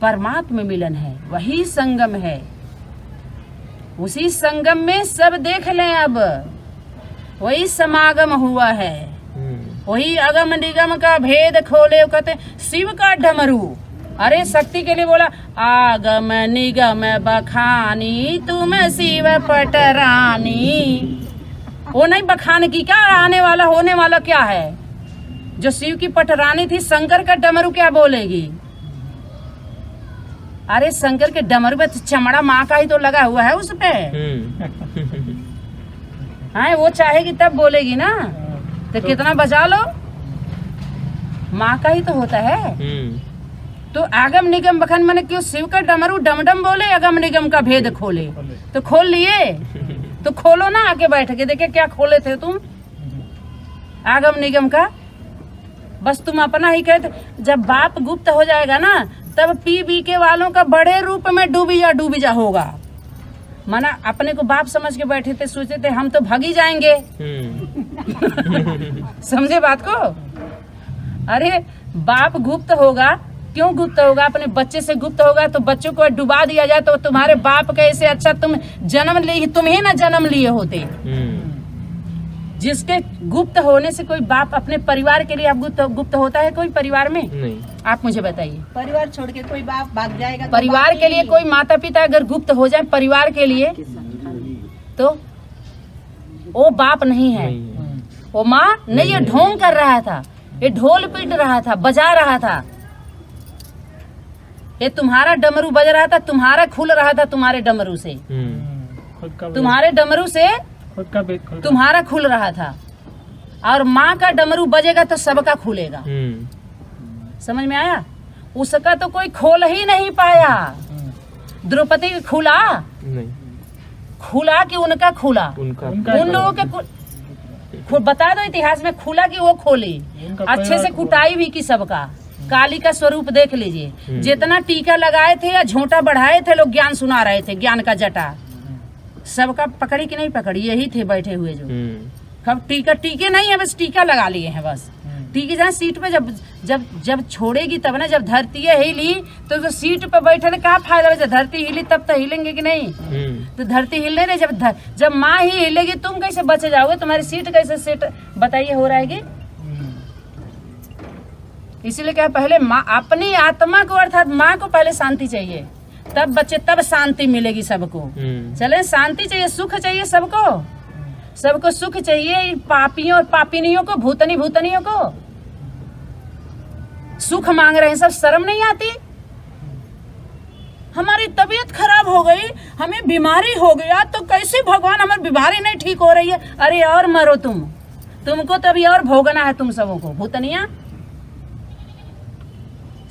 परमात्मा मिलन है, वही संगम है। उसी संगम में सब देख लें, अब वही समागम हुआ है, वही अगम निगम का भेद खोले। कहते शिव का डमरू, अरे शक्ति के लिए बोला आगम निगम बखानी तुम शिव पटरानी। वो नहीं बखान की, क्या आने वाला होने वाला क्या है? जो शिव की पटरानी थी, शंकर का डमरू क्या बोलेगी? अरे शंकर के डमरू पे चमड़ा माँ का ही तो लगा हुआ है उस पे। हाँ, वो चाहेगी तब बोलेगी ना, तो कितना बचा लो, माँ का ही तो होता है। तो आगम निगम बखन मैंने क्यों शिव का डमरू डमडम बोले, अगम निगम का भेद खोले। तो खोल लिए, तो खोलो ना, आके बैठ के देखे क्या खोले थे तुम आगम निगम का। बस तुम अपना ही कहते, जब बाप गुप्त हो जाएगा ना, तब पी बी के वालों का बड़े रूप में डूबी जा होगा। माना अपने को बाप समझ के बैठे थे, सोचे थे हम तो भागी जाएंगे। समझे बात को? अरे बाप गुप्त होगा, क्यों गुप्त होगा? अपने बच्चे से गुप्त होगा, तो बच्चों को डुबा दिया जाए तो तुम्हारे बाप कैसे अच्छा तुम ही ना जन्म लिए होते। जिसके गुप्त होने से कोई बाप अपने परिवार के लिए अब गुप्त होता है कोई परिवार में? नहीं। आप मुझे बताइए, परिवार छोड़ के कोई बाप भाग जाएगा? परिवार के लिए कोई माता पिता अगर गुप्त हो जाए परिवार के लिए, तो वो बाप नहीं है, वो माँ नहीं। ये ढोंग कर रहा था, ये ढोल पीट रहा था, बजा रहा था, ये तुम्हारा डमरू बज रहा था, तुम्हारा खुल रहा था तुम्हारे डमरू से, तुम्हारे डमरू से तुम्हारा खुल रहा था। और माँ का डमरू बजेगा तो सबका खुलेगा। समझ में आया? उसका तो कोई खोल ही नहीं पाया। द्रौपदी का खुला नहीं, खुला कि उनका खुला? उन लोगों के बता दो इतिहास में, खुला कि वो खोली? अच्छे से कुटाई भी की सबका। काली का स्वरूप देख लीजिए, जितना टीका लगाए थे या झोंटा बढ़ाए थे, लोग ज्ञान सुना रहे थे, ज्ञान का जटा सबका पकड़ी कि नहीं पकड़ी? यही थे बैठे हुए जो। कब टीके नहीं है, बस टीका लगा लिए हैं बस। टीके जहाँ सीट पे जब छोड़ेगी तब ना, जब धरती हिली तो सीट पे बैठे थे, क्या फायदा? जब धरती हिली तब तो हिलेंगे कि नहीं? तो धरती हिलने रही, जब माँ ही हिलेगी तुम कैसे बचे जाओगे? तुम्हारी सीट कैसे सेट बताइए हो रहेगी? इसीलिए क्या, पहले माँ अपनी आत्मा को, अर्थात माँ को पहले शांति चाहिए, तब बच्चे, तब शांति मिलेगी सबको। चले, शांति चाहिए, सुख चाहिए सबको सुख चाहिए। पापियों और पापिनियों को, भूतनियों को सुख मांग रहे हैं सब। शर्म नहीं आती? हमारी तबीयत खराब हो गई, हमें बीमारी हो गया, तो कैसे भगवान हमारी बीमारी नहीं ठीक हो रही है? अरे और मरो तुमको तो अभी और भोगना है तुम सबों को। भूतनिया,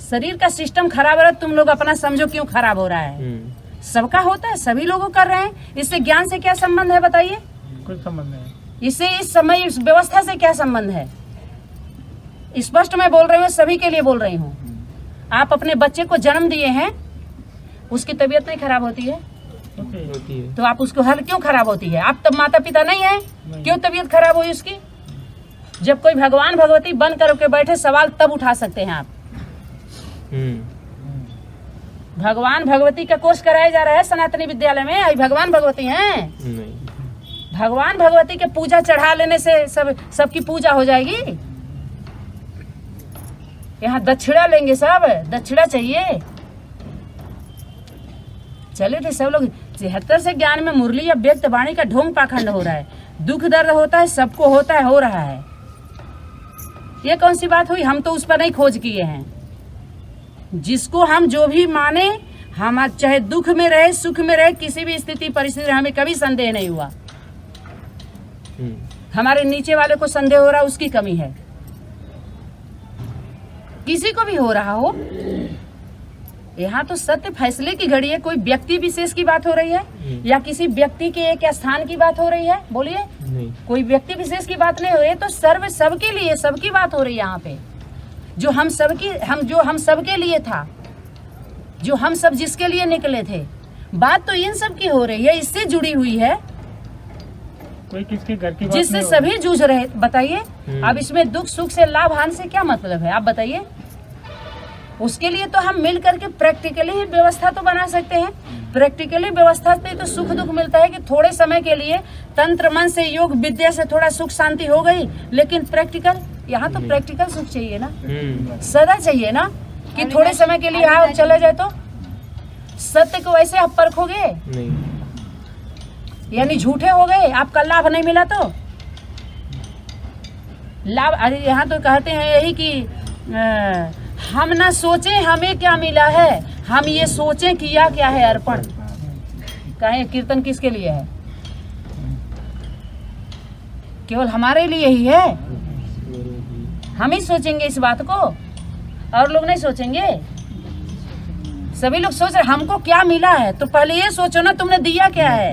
शरीर का सिस्टम खराब हो रहा है, तुम लोग अपना समझो क्यों खराब हो रहा है। सबका होता है, सभी लोगों कर रहे हैं। इससे ज्ञान से क्या संबंध है बताइए? कोई संबंध नहीं। इससे इस समय इस व्यवस्था से क्या संबंध है? स्पष्ट मैं बोल रही हूँ, सभी के लिए बोल रही हूँ। आप अपने बच्चे को जन्म दिए हैं, उसकी तबीयत नहीं खराब होती है? होती है। तो आप उसको हल क्यों खराब होती है? आप तब माता पिता नहीं है, क्यों तबीयत खराब हुई उसकी? जब कोई भगवान भगवती बन करके बैठे, सवाल तब उठा सकते हैं आप। भगवान भगवती का कोर्स कराया जा रहा है सनातनी विद्यालय में, आई भगवान भगवती हैं? नहीं। भगवान भगवती के पूजा चढ़ा लेने से सबकी पूजा हो जाएगी? यहाँ दक्षिणा लेंगे सब, दक्षिणा चाहिए। चले थे सब लोग 73 से ज्ञान में मुरली या व्यक्त वाणी का ढोंग पाखंड हो रहा है। दुख दर्द होता है, सबको होता है, हो रहा है। ये कौन सी बात हुई? हम तो उस पर नहीं खोज किए हैं। जिसको हम जो भी माने, हम चाहे दुख में रहे सुख में रहे, किसी भी स्थिति परिस्थिति हमें कभी संदेह नहीं हुआ। हमारे नीचे वाले को संदेह हो रहा, उसकी कमी है। किसी को भी हो रहा हो, यहाँ तो सत्य फैसले की घड़ी है। कोई व्यक्ति विशेष की बात हो रही है या किसी व्यक्ति के एक स्थान की बात हो रही है? बोलिए। कोई व्यक्ति विशेष की बात नहीं हो रही है, तो सर्व सबके लिए सबकी बात हो रही है यहाँ पे। जो हम सबके लिए था, जो हम सब जिसके लिए निकले थे, बात तो इन सब की हो रही है, इससे जुड़ी हुई है। कोई किसके घर की बात जिससे सभी जूझ रहे। बताइए अब इसमें दुख सुख से लाभ हानि से क्या मतलब है? आप बताइए। उसके लिए तो हम मिल करके प्रैक्टिकली ही व्यवस्था तो बना सकते हैं। प्रैक्टिकली व्यवस्था से तो सुख दुख मिलता है कि थोड़े समय के लिए तंत्र मन से योग विद्या से थोड़ा सुख शांति हो गई, लेकिन प्रैक्टिकल यहाँ तो प्रैक्टिकल सुख चाहिए ना, सदा चाहिए ना कि थोड़े समय के लिए आओ चले जाए। तो सत्य को वैसे आप परखोगे नहीं, यानी झूठे हो गए, आपका लाभ नहीं मिला तो लाभ। अरे यहाँ तो कहते हैं यही कि हम ना सोचें हमें क्या मिला है, हम ये सोचें किया क्या है अर्पण। कहें कीर्तन किसके लिए है? केवल हमारे लिए ही है। हम ही सोचेंगे इस बात को, और लोग नहीं सोचेंगे। सभी लोग सोच रहे हमको क्या मिला है, तो पहले ये सोचो ना तुमने दिया क्या है।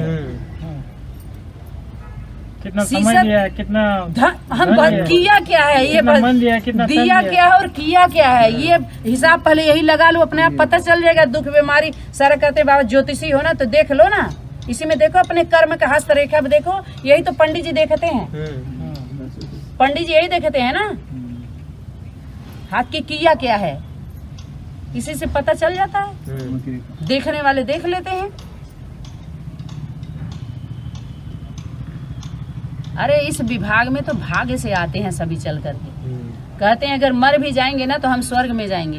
कितना समय दिया है, कितना हम किया क्या है, ये मन दिया है, कितना दिया क्या है और किया क्या है, ये हिसाब पहले यही लगा लो, अपने आप पता चल जाएगा। दुख बीमारी सारा कहते बाबा ज्योतिषी हो ना, तो देख लो ना, इसी में देखो अपने कर्म का हस्त रेखा देखो। यही तो पंडित जी देखते हैं, पंडित जी यही देखते हैं ना, हाथ की किया क्या है, इसी से पता चल जाता है। देखने वाले देख लेते हैं। अरे इस विभाग में तो भाग्य से आते हैं सभी चल करके। कहते हैं अगर मर भी जाएंगे ना तो हम स्वर्ग में जाएंगे,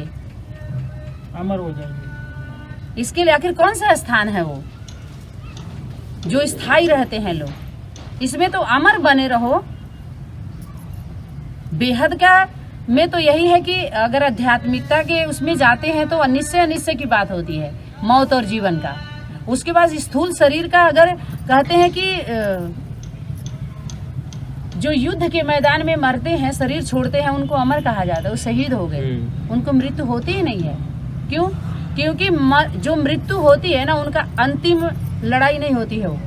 अमर हो जाएंगे। इसके लिए आखिर कौन सा स्थान है वो जो स्थायी रहते हैं लोग? इसमें तो अमर बने रहो। बेहद का में तो यही है कि अगर आध्यात्मिकता के उसमें जाते हैं तो अनिश्चय अनिश्चय की बात होती है, मौत और जीवन का। उसके बाद स्थूल शरीर का अगर कहते हैं कि जो युद्ध के मैदान में मरते हैं, शरीर छोड़ते हैं, उनको अमर कहा जाता है। वो शहीद हो गए, उनको मृत्यु होती ही नहीं है। क्यों? क्योंकि जो मृत्यु होती है ना, उनका अंतिम लड़ाई नहीं होती है वो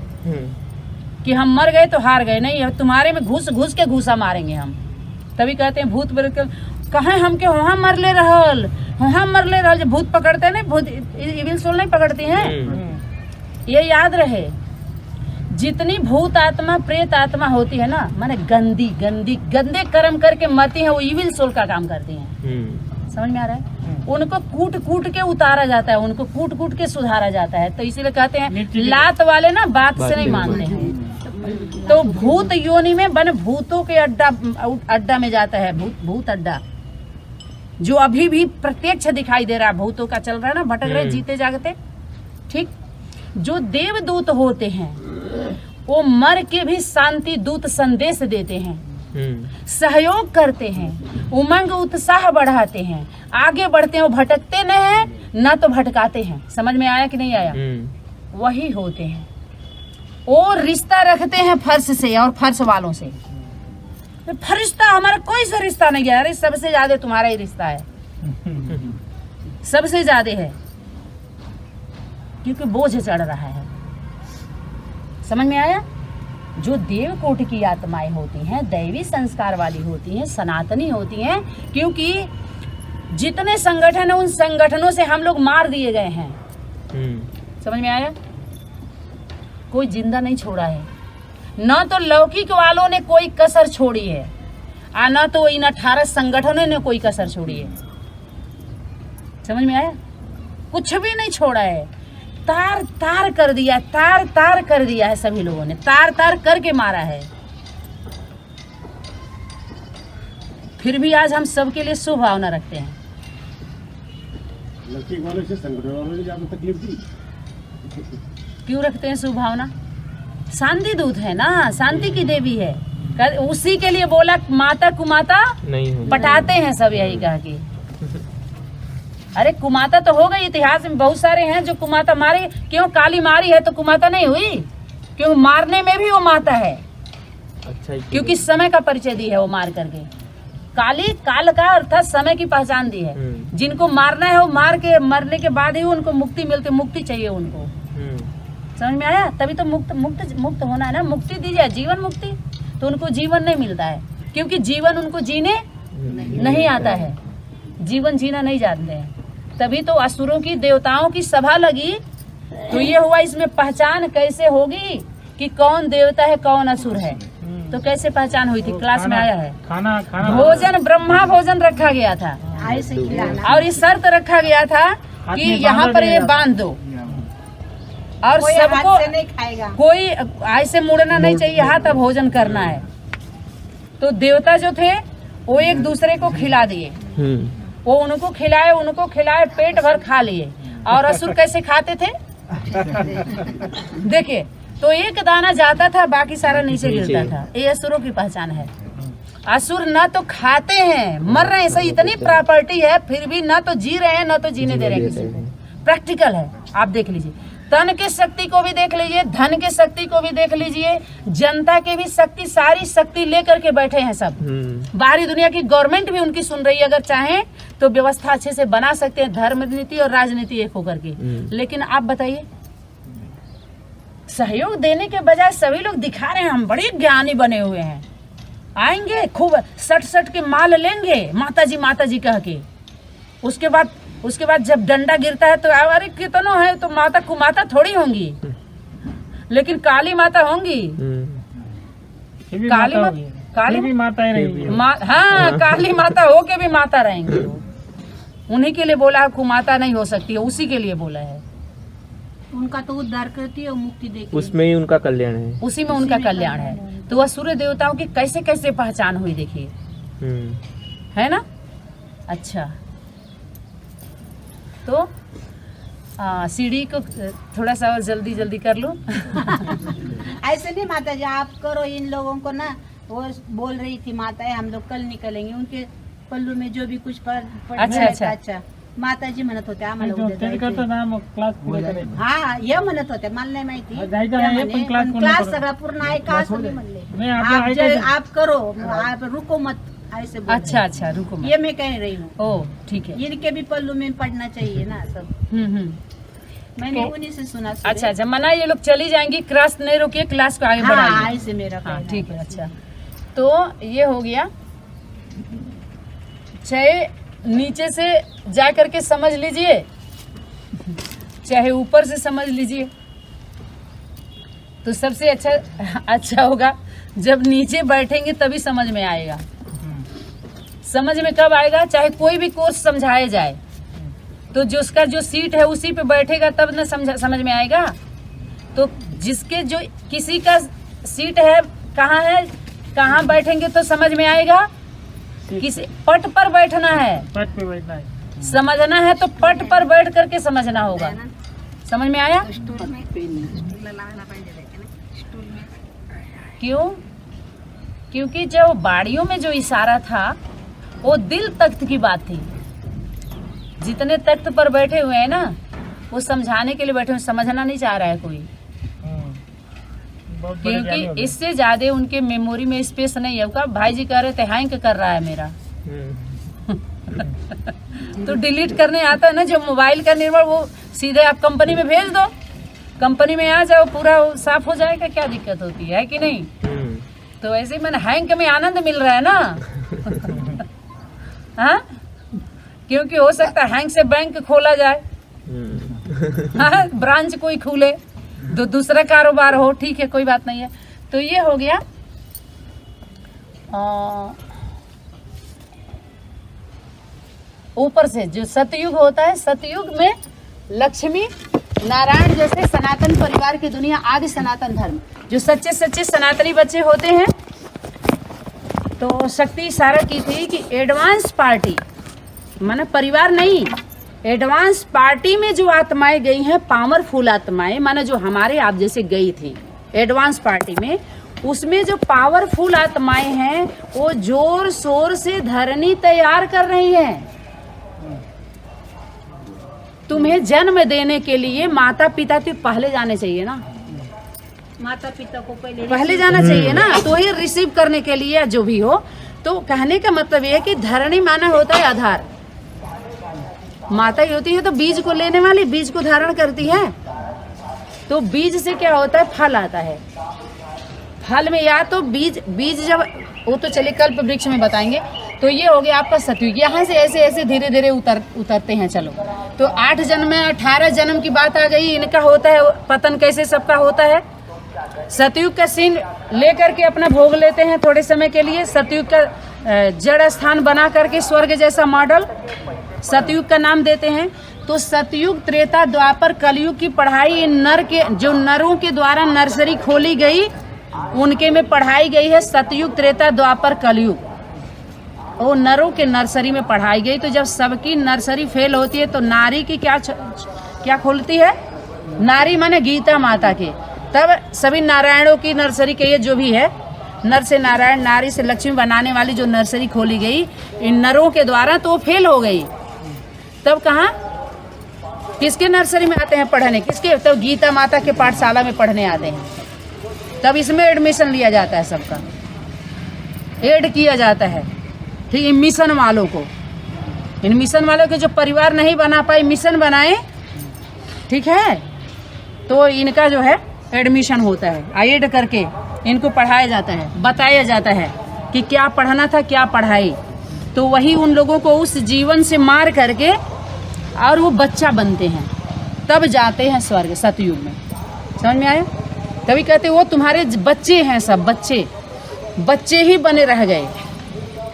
कि हम मर गए तो हार गए, नहीं है। तुम्हारे में घुस घुस के घुसा मारेंगे हम। तभी कहते हैं भूत प्रेत कहे हम के वहाँ मर ले रहल, वहाँ मर ले रहल। जब भूत पकड़ते हैं ना, भूत इविल सोल नहीं पकड़ती हैं, ये याद रहे। जितनी भूत आत्मा प्रेत आत्मा होती है ना, माने गंदी गंदी गंदे कर्म करके मरती हैं, वो इविल सोल का काम करती हैं। समझ में आ रहा है? उनको कूट कूट के उतारा जाता है, उनको कूट कूट के सुधारा जाता है। तो इसीलिए कहते हैं लात वाले ना बात से नहीं मानते हैं। तो भूत योनि में बन भूतों के अड्डा में जाता है, भूत अड्डा जो अभी भी प्रत्यक्ष दिखाई दे रहा है, भूतों का चल रहा है ना, भटक रहे जीते जागते। ठीक, जो देवदूत होते हैं वो मर के भी शांति दूत संदेश देते हैं, सहयोग करते हैं, उमंग उत्साह बढ़ाते हैं, आगे बढ़ते हैं। वो भटकते नहीं हैं ना तो भटकाते हैं। समझ में आया कि नहीं आया? वही होते हैं। वो रिश्ता रखते हैं फर्श से और फर्श वालों से। तो फरिश्ता हमारा कोई सा रिश्ता नहीं है। अरे सबसे ज्यादा तुम्हारा ही रिश्ता है, सबसे ज्यादा है, क्योंकि बोझ चढ़ रहा है। समझ में आया? जो देव कोटि की आत्माएं होती हैं, दैवी संस्कार वाली होती हैं, सनातनी होती हैं, क्योंकि जितने संगठन है उन संगठनों से हम लोग मार दिए गए हैं। समझ में आया? कोई जिंदा नहीं छोड़ा है, न तो लौकिक वालों ने कोई कसर छोड़ी है, और न तो इन 18 संगठनों ने कोई कसर छोड़ी है। समझ में आया? कुछ भी नहीं छोड़ा है, तार तार कर दिया, तार तार कर दिया है। सभी लोगों ने तार तार करके मारा है। फिर भी आज हम सबके लिए शुभ भावना रखते हैं। लौकिक वालों से संगठन वालों ने ज्यादा तकलीफ दी। क्यों रखते हैं शुभ भावना? शांति दूत है ना, शांति की देवी है। उसी के लिए बोला माता कुमाता नहीं पटाते हैं सब, यही कहा कि अरे कुमाता तो हो गई। इतिहास में बहुत सारे हैं जो कुमाता मारी। क्यों? काली मारी है तो कुमाता नहीं हुई? क्यों? मारने में भी वो माता है। अच्छा, क्योंकि समय का परिचय दी है वो मार करके। काली काल का अर्थात समय की पहचान दी है। जिनको मारना है वो मार के मरने के बाद ही उनको मुक्ति मिलती, मुक्ति चाहिए उनको। समझ में आया? तभी तो मुक्त होना है ना। मुक्ति दी जाए, जीवन मुक्ति, तो उनको जीवन नहीं मिलता है, क्योंकि जीवन उनको जीने नहीं आता है, जीवन जीना नहीं जानते हैं। तभी तो असुरों की देवताओं की सभा लगी, तो ये हुआ इसमें पहचान कैसे होगी कि कौन देवता है कौन असुर है। तो कैसे पहचान हुई थी? क्लास में आया है। खाना भोजन ब्रह्मा भोजन रखा गया था। ऐसे खिलाना। और ये शर्त रखा गया था कि हाथ में यहाँ पर ये बांध दो और कोई सबको हाथ से नहीं खाएगा। कोई ऐसे मुड़ना नहीं चाहिए हाथ, अब भोजन करना है। तो देवता जो थे वो एक दूसरे को खिला दिए, वो उनको खिलाए पेट भर खा लिए। और असुर कैसे खाते थे देखिए, तो एक दाना जाता था बाकी सारा नीचे गिरता था। ये असुरों की पहचान है। असुर न तो खाते हैं, मर रहे हैं, सही इतनी प्रॉपर्टी है फिर भी न तो जी रहे हैं न तो जीने दे रहे हैं किसी को। प्रैक्टिकल है, आप देख लीजिए। तन के शक्ति को भी देख लीजिए, धन के शक्ति को भी देख लीजिए, जनता के भी शक्ति, सारी शक्ति लेकर के बैठे हैं सब। बाहरी दुनिया की गवर्नमेंट भी उनकी सुन रही है, अगर चाहें तो व्यवस्था अच्छे से बना सकते हैं, धर्म नीति और राजनीति एक होकर के। लेकिन आप बताइए, सहयोग देने के बजाय सभी लोग दिखा रहे हैं हम बड़े ज्ञानी बने हुए हैं, आएंगे खूब सट के माल लेंगे माता जी कह के। उसके बाद जब डंडा गिरता है तो अरे कितनो है तो माता कुमाता थोड़ी होंगी, लेकिन काली माता होंगी। काली माता रहेगी। हाँ, काली माता हो के भी माता रहेंगी। उन्हीं के लिए बोला है, कुमाता नहीं हो सकती है, उसी के लिए बोला है। उनका तो उद्धार करती है और मुक्ति देती है, उसमें ही उनका कल्याण है, उसी में उनका कल्याण है। तो वह सूर्य देवताओं की कैसे कैसे पहचान हुई देखिए, है ना। अच्छा, तो सीढ़ी को थोड़ा सा और जल्दी कर लूं। ऐसे नहीं माता जी, आप करो इन लोगों को ना। वो बोल रही थी माता है, हम लोग कल निकलेंगे, उनके पल्लू में जो भी कुछ अच्छा माता जी म्हणत होत्या आम्हाला हाँ ये म्हणत होते, मला नाही माहिती क्लास सगळा पूर्ण ऐका असं मी म्हणले। आप करो, आप रुको मत ऐसे बोल। अच्छा रुको मत। ये मैं कह रही हूँ। ओ ठीक है, इनके भी पल्लू में पढ़ना चाहिए ना सब। मैंने उन्हीं से सुना। अच्छा मना, ये लोग चली जाएंगी, क्लास नहीं रोकिए, क्लास को आगे बढ़ाइए। ऐसे मेरा हाँ ठीक है। अच्छा, तो ये हो गया। चाहे नीचे से जा करके समझ लीजिए, चाहे ऊपर से समझ लीजिए, तो सबसे अच्छा होगा जब नीचे बैठेंगे तभी समझ में आएगा। समझ में कब आएगा? चाहे कोई भी कोर्स समझाया जाए तो जो उसका जो सीट है उसी पे बैठेगा तब न समझ में आएगा। तो जिसके जो किसी का सीट है कहाँ बैठेंगे तो समझ में आएगा। किसी पट पर बैठना है, पट पे बैठना है, समझना है तो पट पर बैठ करके समझना होगा। समझ में आया? क्यों? क्योंकि जो बाड़ियों में जो इशारा था वो दिल तख्त की बात थी। जितने तख्त पर बैठे हुए हैं ना, वो समझाने के लिए बैठे हुए, समझना नहीं चाह रहा है कोई। क्योंकि इससे ज्यादा उनके मेमोरी में स्पेस नहीं है। का भाई जी कह रहे थे हैंग कर रहा है मेरा। तो डिलीट करने आता है ना जो मोबाइल का निर्माण, वो सीधे आप कंपनी में भेज दो, कंपनी में आ जाओ, पूरा साफ हो जाएगा। क्या दिक्कत होती है कि नहीं? तो ऐसे मैंने हैंग में आनंद मिल रहा है ना। हाँ, क्योंकि हो सकता है हैंग से बैंक खोला जाए, हाँ, ब्रांच कोई खुले, दूसरा कारोबार हो, ठीक है, कोई बात नहीं है। तो ये हो गया। ऊपर से जो सतयुग होता है, सतयुग में लक्ष्मी नारायण जैसे सनातन परिवार की दुनिया, आदि सनातन धर्म, जो सच्चे सनातनी बच्चे होते हैं। तो शक्ति इशारा की थी कि एडवांस पार्टी, माना परिवार नहीं, एडवांस पार्टी में जो आत्माएं गई हैं, पावरफुल आत्माएं, माना जो हमारे आप जैसे गई थी एडवांस पार्टी में, उसमें जो पावरफुल आत्माएं हैं वो जोर शोर से धरनी तैयार कर रही हैं। तुम्हें जन्म देने के लिए माता पिता के पहले जाने चाहिए ना, माता पिता को पहले जाना चाहिए ना, तो ये रिसीव करने के लिए जो भी हो। तो कहने का मतलब ये है कि धरणी माना होता है आधार, माता ही होती है तो बीज को लेने वाली, बीज को धारण करती है। तो बीज से क्या होता है? फल आता है। फल में या तो बीज जब, वो तो चलिए कल्प वृक्ष में बताएंगे। तो ये हो गया आपका सतयुग। यहाँ से ऐसे धीरे धीरे उतरते हैं। चलो, तो 8 जन्म में 18 जन्म की बात आ गई। इनका होता है पतन, कैसे सबका होता है। सतयुग का सीन लेकर के अपना भोग लेते हैं थोड़े समय के लिए। सतयुग का जड़ स्थान बना करके स्वर्ग जैसा मॉडल सतयुग का नाम देते हैं। तो सतयुग, त्रेता, द्वापर, कलयुग की पढ़ाई नर के, जो नरों के द्वारा नर्सरी खोली गई उनके में पढ़ाई गई है। सतयुग, त्रेता, द्वापर, कलयुग वो नरों के नर्सरी में पढ़ाई गई। तो जब सबकी नर्सरी फेल होती है तो नारी की क्या खोलती है? नारी माने गीता माता के। तब सभी नारायणों की नर्सरी के ये जो भी है, नर से नारायण, नारी से लक्ष्मी बनाने वाली जो नर्सरी खोली गई इन नरों के द्वारा, तो वो फेल हो गई। तब कहाँ किसके नर्सरी में आते हैं पढ़ने? किसके? तब गीता माता के पाठशाला में पढ़ने आते हैं। तब इसमें एडमिशन लिया जाता है, सबका ऐड किया जाता है। ठीक है, मिशन वालों को, इन मिशन वालों के जो परिवार नहीं बना पाए मिशन बनाए, ठीक है, तो इनका जो है एडमिशन होता है। ऐड करके इनको पढ़ाया जाता है, बताया जाता है कि क्या पढ़ना था, क्या पढ़ाई। तो वही उन लोगों को उस जीवन से मार करके और वो बच्चा बनते हैं, तब जाते हैं स्वर्ग सतयुग में। समझ में आया? तभी कहते वो तुम्हारे बच्चे हैं, सब बच्चे ही बने रह गए,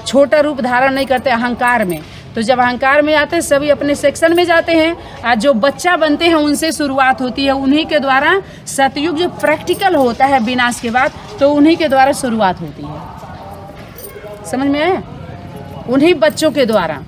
छोटा रूप धारण नहीं करते अहंकार में। तो जब अहंकार में आते हैं सभी अपने सेक्शन में जाते हैं, और जो बच्चा बनते हैं उनसे शुरुआत होती है। उन्हीं के द्वारा सतयुग जो प्रैक्टिकल होता है विनाश के बाद, तो उन्हीं के द्वारा शुरुआत होती है। समझ में आया? उन्हीं बच्चों के द्वारा,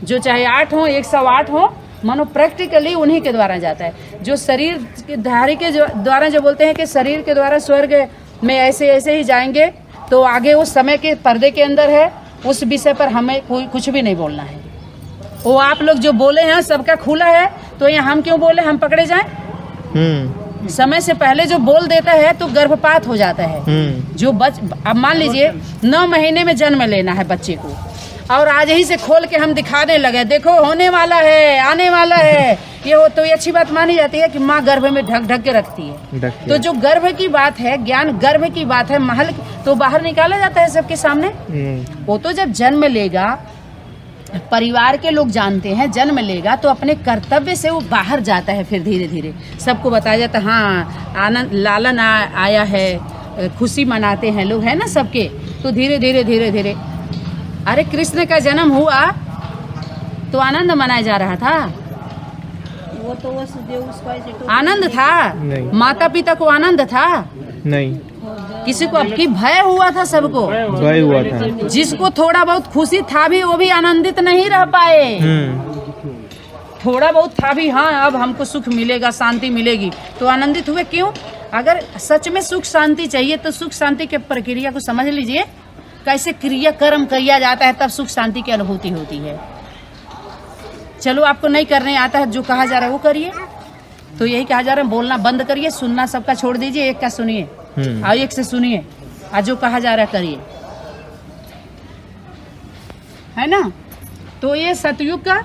जो चाहे 8 हो 108 हो, मानो प्रैक्टिकली उन्हीं के द्वारा जाता है। जो शरीर के धारी के द्वारा जो बोलते हैं कि शरीर के द्वारा स्वर्ग में ऐसे ऐसे ही जाएंगे, तो आगे उस समय के पर्दे के अंदर है, उस विषय पर हमें कोई कुछ भी नहीं बोलना है। वो आप लोग जो बोले हैं सबका खुला है, तो ये हम क्यों बोले, हम पकड़े जाएं? समय से पहले जो बोल देता है तो गर्भपात हो जाता है। जो अब मान लीजिए 9 महीने में जन्म लेना है बच्चे को, और आज ही से खोल के हम दिखाने लगे, देखो होने वाला है, आने वाला है, ये हो, तो ये अच्छी बात मानी जाती है कि माँ गर्भ में ढक ढक के रखती है। तो जो गर्भ की बात है, ज्ञान गर्भ की बात है, महल तो बाहर निकाला जाता है सबके सामने। वो तो जब जन्म लेगा, परिवार के लोग जानते हैं, जन्म लेगा तो अपने कर्तव्य से वो बाहर जाता है। फिर धीरे धीरे सबको बताया जाता है, हाँ आनंद लालन आया है, खुशी मनाते हैं लोग, है ना सबके। तो धीरे धीरे धीरे धीरे, अरे कृष्ण का जन्म हुआ तो आनंद मनाया जा रहा था, वो तो वो उसको ऐसे आनंद था। माता पिता को आनंद था नहीं, किसी को अब की भय हुआ था, सबको भय हुआ था। जिसको थोड़ा बहुत खुशी था भी, वो भी आनंदित नहीं रह पाए। थोड़ा बहुत था भी, हाँ अब हमको सुख मिलेगा, शांति मिलेगी, तो आनंदित हुए। क्यों? अगर सच में सुख शांति चाहिए तो सुख शांति के प्रक्रिया को समझ लीजिए, कैसे क्रिया कर्म किया जाता है, तब सुख शांति की अनुभूति होती है। चलो आपको नहीं करने आता है, जो कहा जा रहा है वो करिए। तो यही कहा जा रहा है, बोलना बंद करिए, सुनना सबका छोड़ दीजिए, एक का सुनिए और एक से सुनिए, और जो कहा जा रहा है करिए, है ना। तो ये सतयुग का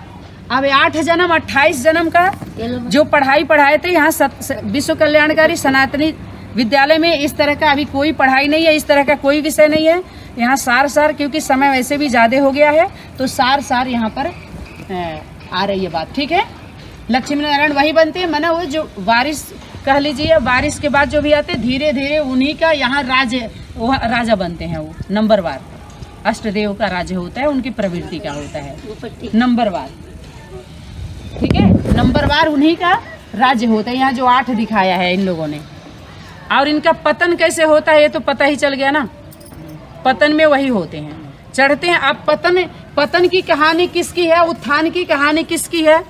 अब 8 जन्म 28 जन्म का जो पढ़ाई पढ़ाए थे यहाँ विश्व कल्याणकारी सनातनी विद्यालय में, इस तरह का अभी कोई पढ़ाई नहीं है, इस तरह का कोई विषय नहीं है यहाँ। सार क्योंकि समय वैसे भी ज़्यादा हो गया है, तो सार यहाँ पर आ रही है बात, ठीक है। लक्ष्मी नारायण वही बनते हैं, माना वो जो वारिस कह लीजिए, वारिस के बाद जो भी आते धीरे धीरे उन्हीं का यहाँ राजा बनते हैं। वो नंबरवार अष्टदेव का राज्य होता है, उनकी प्रवृत्ति का होता है नंबरवार, ठीक है। नंबरवार उन्हीं का राज्य होता है। यहाँ जो 8 दिखाया है इन लोगों ने, और इनका पतन कैसे होता है ये तो पता ही चल गया ना। पतन में वही होते हैं, चढ़ते हैं। अब पतन की कहानी किसकी है, उत्थान की कहानी किसकी है,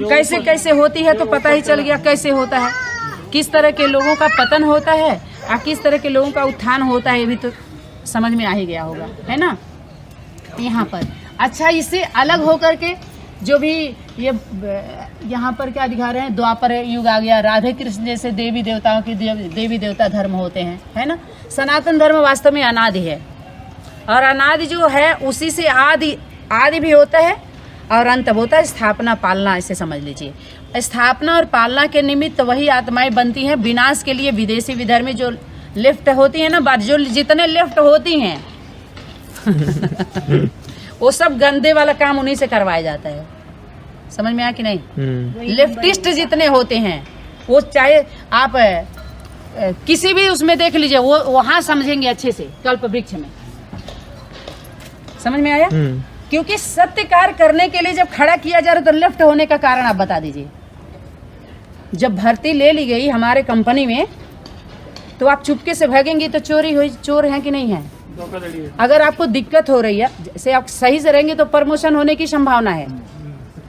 कैसे कैसे होती है तो पता ही चल गया कैसे होता है। किस तरह के लोगों का पतन होता है और किस तरह के लोगों का उत्थान होता है, ये भी तो समझ में आ ही गया होगा, है ना। यहाँ पर अच्छा, इससे अलग होकर के जो भी ये यहाँ पर क्या दिखा रहे हैं, द्वापर युग आ गया, राधे कृष्ण जैसे देवी देवताओं की देवी देवता धर्म होते हैं, है ना। सनातन धर्म वास्तव में अनादि है, और अनादि जो है उसी से आदि भी होता है और अंत होता है। स्थापना पालना ऐसे समझ लीजिए। स्थापना और पालना के निमित्त वही आत्माएं बनती हैं। विनाश के लिए विदेशी विधर्मी जो लेफ्ट होती है ना, जो जितने लेफ्ट होती हैं वो सब गंदे वाला काम उन्हीं से करवाया जाता है। समझ में आया कि नहीं। लेफ्टिस्ट जितने होते हैं वो, चाहे आप किसी भी उसमें देख लीजिए, वो वहाँ समझेंगे अच्छे से। कल्प वृक्ष में समझ में आया? क्योंकि सत्य कार्य करने के लिए जब खड़ा किया जा रहा तो लेफ्ट होने का कारण आप बता दीजिए। जब भर्ती ले ली गई हमारे कंपनी में तो आप चुपके से भागेंगे तो चोरी हुई, चोर हैं कि नहीं है? अगर आपको दिक्कत हो रही है, जैसे आप सही से रहेंगे तो प्रमोशन होने की संभावना है,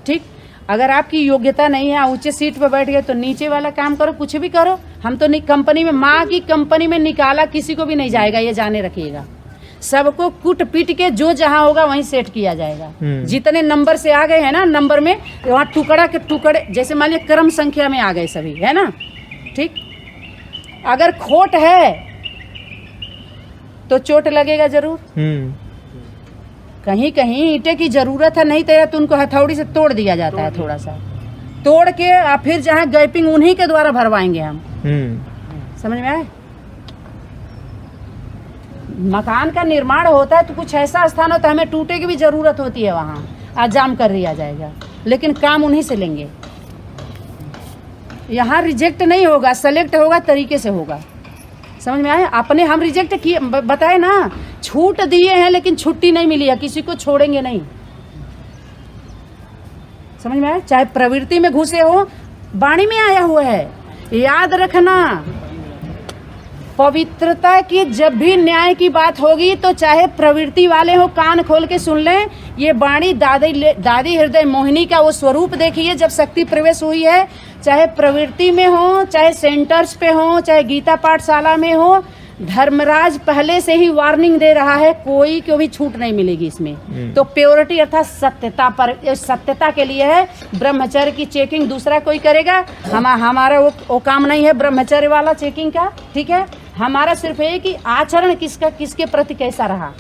ठीक। अगर आपकी योग्यता नहीं है, ऊंचे सीट पर बैठ गए तो नीचे वाला काम करो, कुछ भी करो। हम तो कंपनी में, माँ की कंपनी में निकाला किसी को भी नहीं जाएगा, ये जाने रखिएगा। सबको कूट पीट के जो जहाँ होगा वहीं सेट किया जाएगा। जितने नंबर से आ गए हैं ना, नंबर में वहाँ टुकड़ा के टुकड़े, जैसे मान लिया क्रम संख्या में आ गए सभी, है ना, ठीक। अगर खोट है तो चोट लगेगा जरूर। कहीं कहीं ईंटे की जरूरत है, नहीं तो उनको हथौड़ी से तोड़ दिया जाता है, थोड़ा सा तोड़ के फिर जहाँ गैपिंग उन्हीं के द्वारा भरवाएंगे हम। समझ में आए? मकान का निर्माण होता है तो कुछ ऐसा स्थान होता है हमें टूटे की भी जरूरत होती है, वहाँ आज जाम कर दिया जाएगा, लेकिन काम उन्हीं से लेंगे। यहाँ रिजेक्ट नहीं होगा, सेलेक्ट होगा, तरीके से होगा। समझ में आए? अपने हम रिजेक्ट किए, बताए ना, छूट दिए हैं लेकिन छुट्टी नहीं मिली है, किसी को छोड़ेंगे नहीं। समझ में आए? चाहे प्रवृत्ति में घुसे हो, वाणी में आया हुआ है, याद रखना। पवित्रता की जब भी न्याय की बात होगी तो चाहे प्रवृत्ति वाले हो, कान खोल के सुन लें। ये वाणी दादी हृदय मोहिनी का वो स्वरूप देखिए जब शक्ति प्रवेश हुई है, चाहे प्रवृत्ति में हो, चाहे सेंटर्स पे हो, चाहे गीता पाठशाला में हो, धर्मराज पहले से ही वार्निंग दे रहा है, कोई को भी छूट नहीं मिलेगी इसमें। तो प्योरिटी अर्थात सत्यता पर, सत्यता के लिए है। ब्रह्मचर्य की चेकिंग दूसरा कोई करेगा, हमारा वो काम नहीं है ब्रह्मचर्य वाला चेकिंग का, ठीक है। हमारा सिर्फ ये कि आचरण किसका, किसके प्रति कैसा रहा।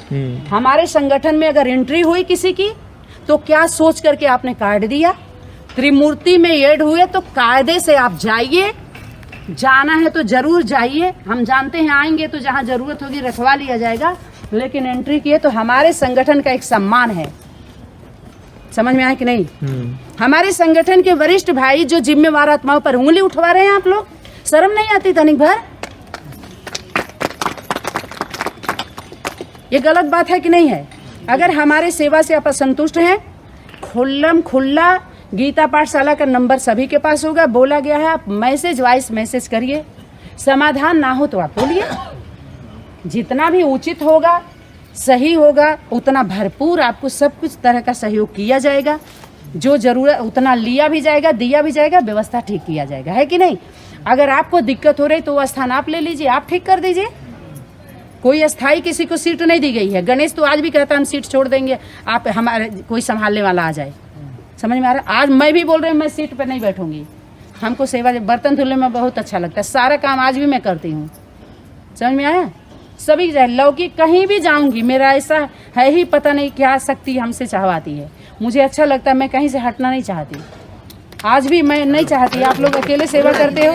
हमारे संगठन में अगर एंट्री हुई किसी की तो क्या सोच करके आपने कार्ड दिया। त्रिमूर्ति में ऐड हुए तो कायदे से आप जाइए, जाना है तो जरूर जाइए। हम जानते हैं आएंगे तो जहाँ जरूरत होगी रखवा लिया जाएगा, लेकिन एंट्री किए तो हमारे संगठन का एक सम्मान है। समझ में आया कि नहीं? हमारे संगठन के वरिष्ठ भाई जो जिम्मेवार आत्माओं पर उंगली उठवा रहे हैं, आप लोग शर्म नहीं आती तनिक भर? ये गलत बात है कि नहीं है? अगर हमारे सेवा से आप असंतुष्ट हैं, खुल्लम खुल्ला गीता पाठशाला का नंबर सभी के पास होगा, बोला गया है, आप मैसेज वॉइस मैसेज करिए। समाधान ना हो तो आप बोलिए, जितना भी उचित होगा, सही होगा, उतना भरपूर आपको सब कुछ तरह का सहयोग किया जाएगा। जो जरूरत उतना लिया भी जाएगा, दिया भी जाएगा, व्यवस्था ठीक किया जाएगा, है कि नहीं? अगर आपको दिक्कत हो रही तो वो स्थान आप ले लीजिए, आप ठीक कर दीजिए। कोई अस्थाई किसी को सीट नहीं दी गई है। गणेश तो आज भी कहता है हम सीट छोड़ देंगे, आप हमारे कोई संभालने वाला आ जाए। समझ में आ रहा? आज मैं भी बोल रही हूँ मैं सीट पे नहीं बैठूंगी। हमको सेवा, बर्तन धुलने में बहुत अच्छा लगता है, सारा काम आज भी मैं करती हूँ। समझ में आया? सभी लौकिक कहीं भी जाऊंगी, मेरा ऐसा है ही, पता नहीं क्या शक्ति हमसे चाहवाती है। मुझे अच्छा लगता है, मैं कहीं से हटना नहीं चाहती। आज भी मैं नहीं चाहती, आप लोग अकेले सेवा करते हो,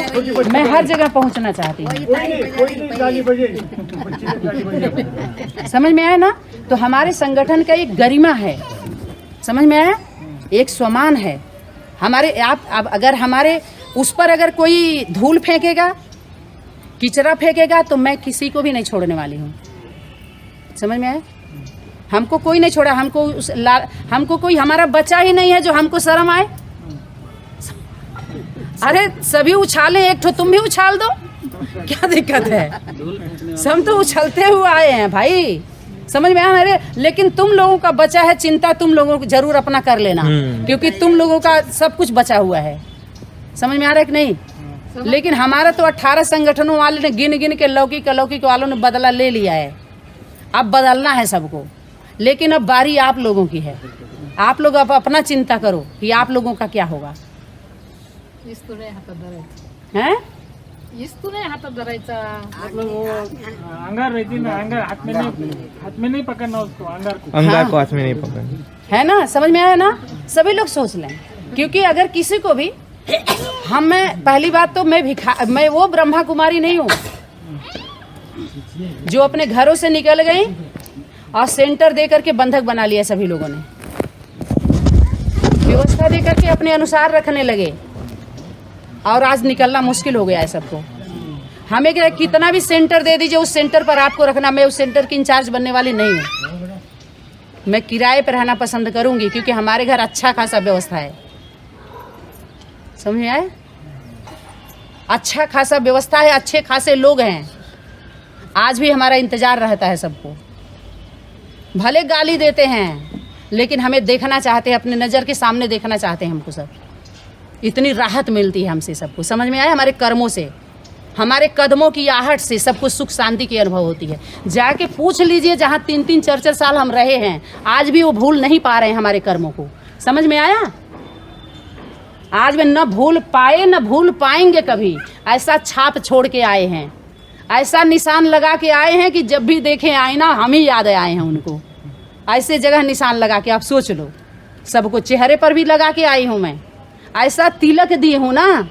मैं हर जगह पहुंचना चाहती हूँ। समझ में आया ना? तो हमारे संगठन का एक गरिमा है, समझ में आया? एक स्वमान है हमारे। आप अब अगर हमारे उस पर अगर कोई धूल फेंकेगा, किचरा फेंकेगा, तो मैं किसी को भी नहीं छोड़ने वाली हूँ। समझ में आया? हमको कोई नहीं छोड़ा, हमको कोई हमारा बच्चा ही नहीं है जो हमको शर्म आए। अरे सभी उछाले, एक ठो तुम भी उछाल दो, क्या दिक्कत है? सब तो उछलते हुए आए हैं भाई, समझ में आया? अरे लेकिन तुम लोगों का बचा है, चिंता तुम लोगों को जरूर अपना कर लेना, क्योंकि तुम लोगों का सब कुछ बचा हुआ है। समझ में आ रहा है कि नहीं? लेकिन हमारा तो 18 संगठनों वाले ने गिन गिन के लौकिक अलौकिक वालों ने बदला ले लिया है। अब बदलना है सबको, लेकिन अब बारी आप लोगों की है। आप लोग अब अपना चिंता करो कि आप लोगों का क्या होगा। हैं? अंगार रहती ना, अंगार हाथ में नहीं पकड़ना उसको, अंगार को, अंगार को हाथ में नहीं पकड़ना, है ना? समझ में आया ना? सभी लोग सोच लें, क्योंकि अगर किसी को भी पहली बात तो मैं वो ब्रह्मा कुमारी नहीं हूँ जो अपने घरों से निकल गई और सेंटर दे करके बंधक बना लिया। सभी लोगों ने व्यवस्था दे करके अपने अनुसार रखने लगे और आज निकलना मुश्किल हो गया है सबको। हमें कितना भी सेंटर दे दीजिए, उस सेंटर पर आपको रखना। मैं उस सेंटर की इंचार्ज बनने वाली नहीं हूँ। मैं किराए पर रहना पसंद करूंगी, क्योंकि हमारे घर अच्छा खासा व्यवस्था है। समझ में आए? अच्छा खासा व्यवस्था है, अच्छे खासे लोग हैं। आज भी हमारा इंतजार रहता है सबको। भले गाली देते हैं लेकिन हमें देखना चाहते हैं, अपने नज़र के सामने देखना चाहते हैं हमको सब। इतनी राहत मिलती है हमसे सबको। समझ में आया? हमारे कर्मों से, हमारे कदमों की आहट से सबको सुख शांति की अनुभव होती है। जाके पूछ लीजिए जहाँ 3-3 4-4 साल हम रहे हैं, आज भी वो भूल नहीं पा रहे हैं हमारे कर्मों को। समझ में आया? आज भी न भूल पाए न भूल पाएंगे कभी। ऐसा छाप छोड़ के आए हैं, ऐसा निशान लगा के आए हैं कि जब भी देखें आईना हम ही याद आए हैं उनको। ऐसे जगह निशान लगा के आप सोच लो, सबको चेहरे पर भी लगा के आई हूँ मैं। ऐसा तिलक दी हूँ ना,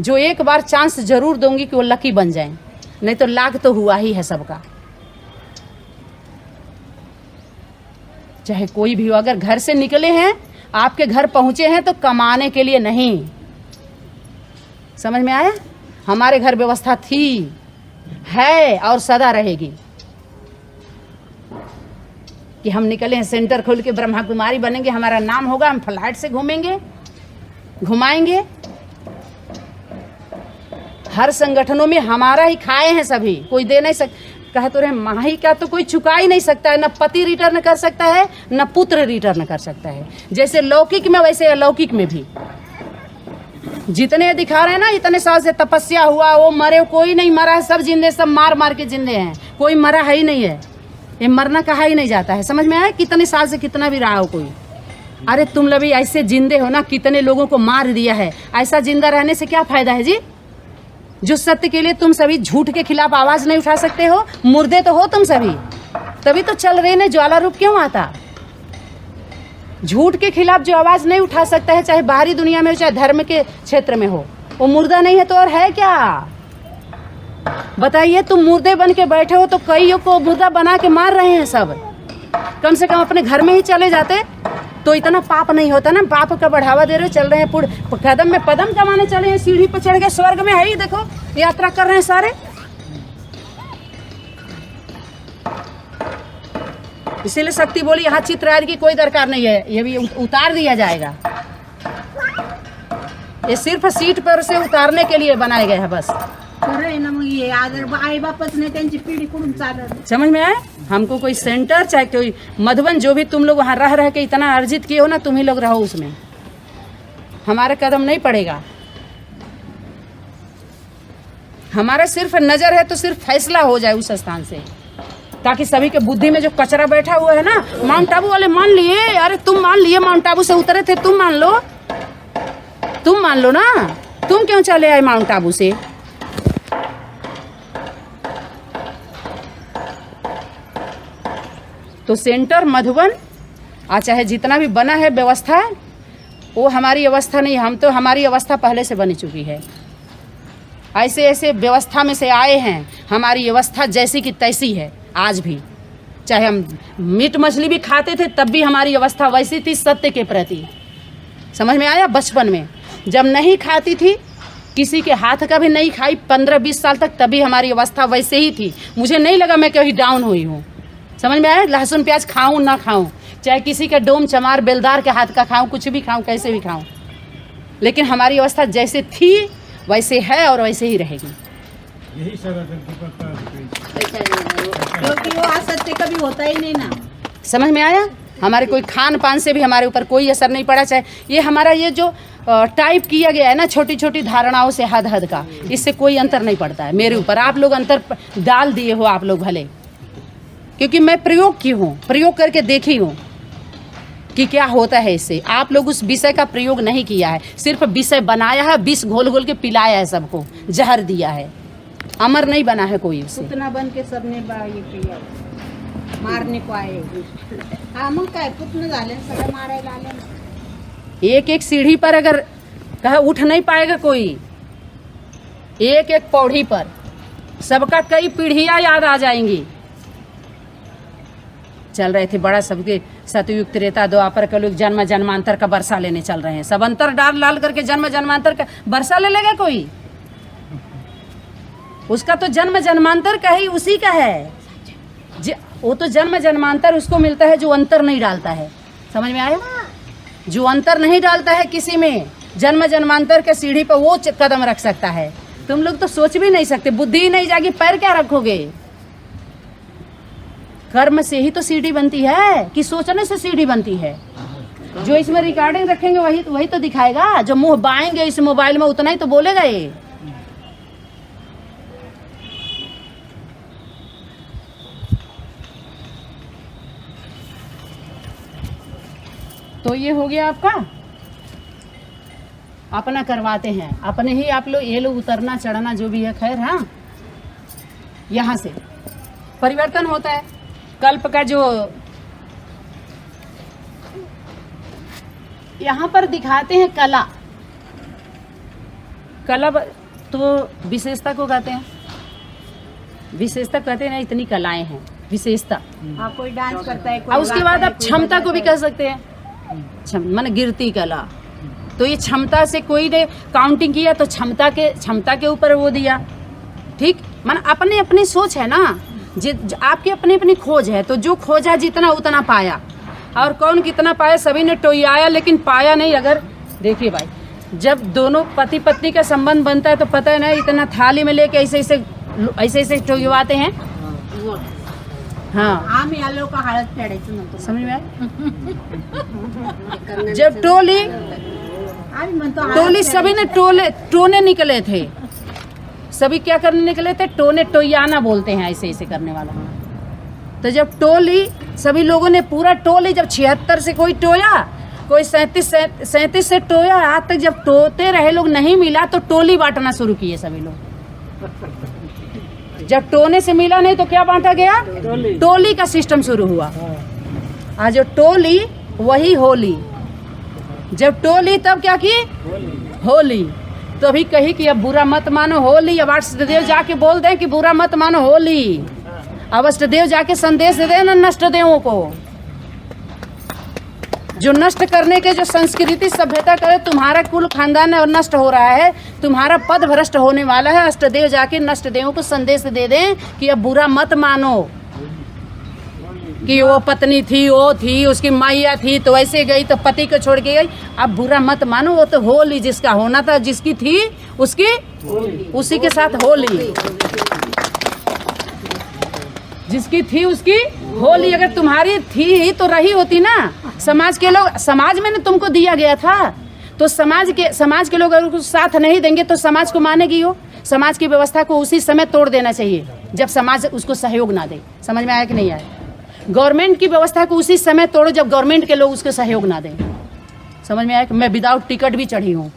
जो एक बार चांस जरूर दूंगी कि वो लकी बन जाए, नहीं तो लाख तो हुआ ही है सबका। चाहे कोई भी हो, अगर घर से निकले हैं, आपके घर पहुंचे हैं तो कमाने के लिए नहीं। समझ में आया? हमारे घर व्यवस्था थी, है और सदा रहेगी। कि हम निकले हैं सेंटर खोल के ब्रह्मा कुमारी बनेंगे, हमारा नाम होगा, हम फ्लाइट से घूमेंगे, घुमाएंगे। हर संगठनों में हमारा ही खाए हैं सभी, कोई दे नहीं सकता। कह तो रहे माही का तो कोई चुका ही नहीं सकता है, न पति रिटर्न कर सकता है न पुत्र रिटर्न कर सकता है। जैसे लौकिक में वैसे अलौकिक में भी जितने दिखा रहे हैं ना, इतने साल से तपस्या हुआ, वो मरे, कोई नहीं मरा है, सब जिंदे, सब मार मार के जिंदे हैं, कोई मरा है ही नहीं है। ये मरना कहा ही नहीं जाता है। समझ में आया? कितने साल से कितना भी रहा हो कोई। अरे तुम लोग भी ऐसे जिंदे हो ना, कितने लोगों को मार दिया है, ऐसा जिंदा रहने से क्या फायदा है जी? जो सत्य के लिए तुम सभी झूठ के खिलाफ आवाज नहीं उठा सकते हो, मुर्दे तो हो तुम सभी, तभी तो चल रहे ने ज्वाला रूप क्यों आता। झूठ के खिलाफ जो आवाज नहीं उठा सकता है, चाहे बाहरी दुनिया में हो चाहे धर्म के क्षेत्र में हो, वो मुर्दा नहीं है तो और है क्या? बताइए, तुम मुर्दे बन के बैठे हो तो कईयों को मुर्दा बना के मार रहे हैं सब। कम से कम अपने घर में ही चले जाते तो इतना पाप नहीं होता ना। पाप का बढ़ावा दे रहे, चल रहे हैं कदम में पदम कमाने चले हैं, सीढ़ी पर चढ़ गए, स्वर्ग में है ही, देखो यात्रा कर रहे हैं सारे। इसीलिए शक्ति बोली यहाँ चित्र आदि की कोई दरकार नहीं है, ये भी उतार दिया जाएगा। ये सिर्फ सीट पर से उतारने के लिए बनाए गए हैं बस। समझ में आए? हमको कोई सेंटर चाहे कोई मधुबन, जो भी तुम लोग वहाँ रह रह के इतना अर्जित किए हो ना, तुम ही लोग रहो उसमें, हमारा कदम नहीं पड़ेगा। हमारा सिर्फ नजर है तो सिर्फ फैसला हो जाए उस स्थान से, ताकि सभी के बुद्धि में जो कचरा बैठा हुआ है ना, माउंट आबू वाले मान लिए, अरे तुम मान लिए, माउंट आबू से उतरे थे, तुम मान लो, तुम मान लो ना, तुम क्यों चले आए माउंट आबू से? तो सेंटर मधुबन चाहे जितना भी बना है व्यवस्था, वो हमारी अवस्था नहीं, हम तो हमारी अवस्था पहले से बनी चुकी है। ऐसे ऐसे व्यवस्था में से आए हैं, हमारी व्यवस्था जैसी की तैसी है आज भी। चाहे हम मीट मछली भी खाते थे तब भी हमारी अवस्था वैसी थी सत्य के प्रति। समझ में आया? बचपन में जब नहीं खाती थी, किसी के हाथ का भी नहीं खाई 15-20 साल तक, तभी हमारी अवस्था वैसे ही थी। मुझे नहीं लगा मैं कहीं डाउन हुई हूँ। समझ में आया? लहसुन प्याज खाऊं ना खाऊं, चाहे किसी का डोम चमार बेलदार के हाथ का खाऊं, कुछ भी खाऊं, कैसे भी खाऊं, लेकिन हमारी अवस्था जैसे थी वैसे है और वैसे ही रहेगी। यही सनातन क्योंकि वो असत्य कभी होता ही नहीं ना। समझ में आया? हमारे कोई खान पान से भी हमारे ऊपर कोई असर नहीं पड़ा। चाहे ये हमारा ये जो टाइप किया गया है ना, छोटी छोटी धारणाओं से हद हद का, इससे कोई अंतर नहीं पड़ता है मेरे ऊपर। आप लोग अंतर डाल दिए हो आप लोग भले, क्योंकि मैं प्रयोग की हूँ, प्रयोग करके देखी हूँ कि क्या होता है इससे। आप लोग उस विषय का प्रयोग नहीं किया है, सिर्फ विषय बनाया है, विष घोल घोल के पिलाया है सबको, जहर दिया है, अमर नहीं बना है कोई उससे। पुतना बन के सबने ये किया, मारने को आए। हाँ मग काय पुतणं झाले, सगळं मारायला आले ना। एक एक सीढ़ी पर अगर कहे उठ नहीं पाएगा कोई, एक एक पौड़ी पर सबका कई पीढ़ियां याद आ जाएंगी। चल रहे थे बड़ा सबके सतयुग त्रेता द्वापर कलयुग जन्म जन्मांतर का बरसा लेने चल रहे हैं। सब अंतर डाल डाल करके जन्म जन्मांतर का बरसा ले लेगा कोई? उसका तो जन्म जन्मांतर का ही उसी का है। वो तो जन्म जन्मांतर उसको मिलता है जो अंतर नहीं डालता है। समझ में आया? जो अंतर नहीं डालता है किसी में, जन्म जन्मांतर के सीढ़ी पर वो कदम रख सकता है। तुम लोग तो सोच भी नहीं सकते, बुद्धि ही नहीं जागी, पैर क्या रखोगे? कर्म से ही तो सीढ़ी बनती है कि सोचने से सीढ़ी बनती है? जो इसमें रिकॉर्डिंग रखेंगे वही तो दिखाएगा। जो मुंह बाएंगे इस मोबाइल में उतना ही तो बोलेगा ये। तो ये हो गया आपका, अपना करवाते हैं अपने ही। आप लोग ये लोग उतरना चढ़ना जो भी है, खैर हाँ, यहाँ से परिवर्तन होता है। कल्प का जो यहाँ पर दिखाते हैं कला, कला तो विशेषता को कहते हैं, विशेषता कहते हैं ना, इतनी कलाएं हैं विशेषता। हाँ, कोई डांस करता है, कोई और उसके गाता बाद है, आप कोई क्षमता को भी बजाता कह सकते हैं, माने गिरती कला। तो ये क्षमता से कोई ने काउंटिंग किया तो क्षमता के ऊपर वो दिया, ठीक। माने अपने अपनी सोच है ना, आपकी अपनी अपनी खोज है। तो जो खोजा जितना उतना पाया, और कौन कितना पाया, सभी ने टोयाया लेकिन पाया नहीं। अगर देखिए भाई, जब दोनों पति पत्नी का संबंध बनता है तो पता है ना, इतना थाली में लेके ऐसे टोयवाते हैं। हाँ, आम्ही आलो का हळद फेडायचं म्हणतो, समझ में आया? जब टोली आम्ही म्हणतो हळद टोली फेडायचं। सभी ने टोने निकले थे, सभी क्या करने निकले थे? टोने, टोयाना बोलते हैं ऐसे ऐसे करने वाला। तो जब टोली, सभी लोगों ने पूरा टोली, जब 76 से कोई टोया, कोई 37 से टोया, आज तक जब टोते रहे लोग नहीं मिला तो टोली बांटना शुरू किए सभी लोग। जब टोने से मिला नहीं तो क्या बांटा गया? टोली का सिस्टम शुरू हुआ। आज जो टोली वही होली। जब टोली तब क्या की? होली। तो अभी कही कि अब बुरा मत मानो होली। अब अष्टदेव जाके बोल दें कि बुरा मत मानो होली। अब अष्टदेव जाके संदेश दे दें ना नष्ट देवों को, जो नष्ट करने के, जो संस्कृति सभ्यता करे, तुम्हारा कुल खानदान और नष्ट हो रहा है, तुम्हारा पद भ्रष्ट होने वाला है। अष्टदेव जाके नष्ट देवों को संदेश दे दें कि अब बुरा मत मानो कि वो पत्नी थी, वो थी, उसकी माइया थी तो ऐसे गई, तो पति को छोड़ के गई। अब बुरा मत मानो, वो तो होली जिसका होना था, जिसकी थी उसकी, उसी के साथ होली, जिसकी थी उसकी होली। अगर तुम्हारी थी तो रही होती ना। समाज के लोग, समाज में ने तुमको दिया गया था, तो समाज के लोग अगर कुछ साथ नहीं देंगे तो समाज को मानेगी हो। समाज की व्यवस्था को उसी समय तोड़ देना चाहिए जब समाज उसको सहयोग ना दे। समझ में आया कि नहीं आया? गवर्नमेंट की व्यवस्था को उसी समय तोड़ो जब गवर्नमेंट के लोग उसको सहयोग ना दें। समझ में आया कि मैं विदाउट टिकट भी चढ़ी हूँ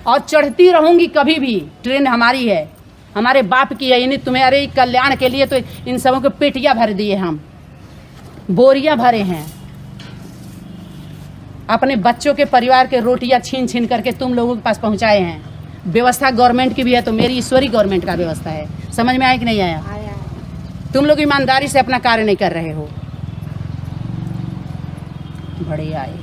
और चढ़ती रहूँगी कभी भी। ट्रेन हमारी है, हमारे बाप की है, यानी तुम्हारे कल्याण के लिए। तो इन सबों को पेटियाँ भर दिए, हम बोरियां भरे हैं, अपने बच्चों के परिवार के रोटियां छीन छीन करके तुम लोगों के पास पहुंचाए हैं। व्यवस्था गवर्नमेंट की भी है, तो मेरी ईश्वरी गवर्नमेंट का व्यवस्था है। समझ में आया कि नहीं आया? तुम लोग ईमानदारी से अपना कार्य नहीं कर रहे हो। बड़े आए।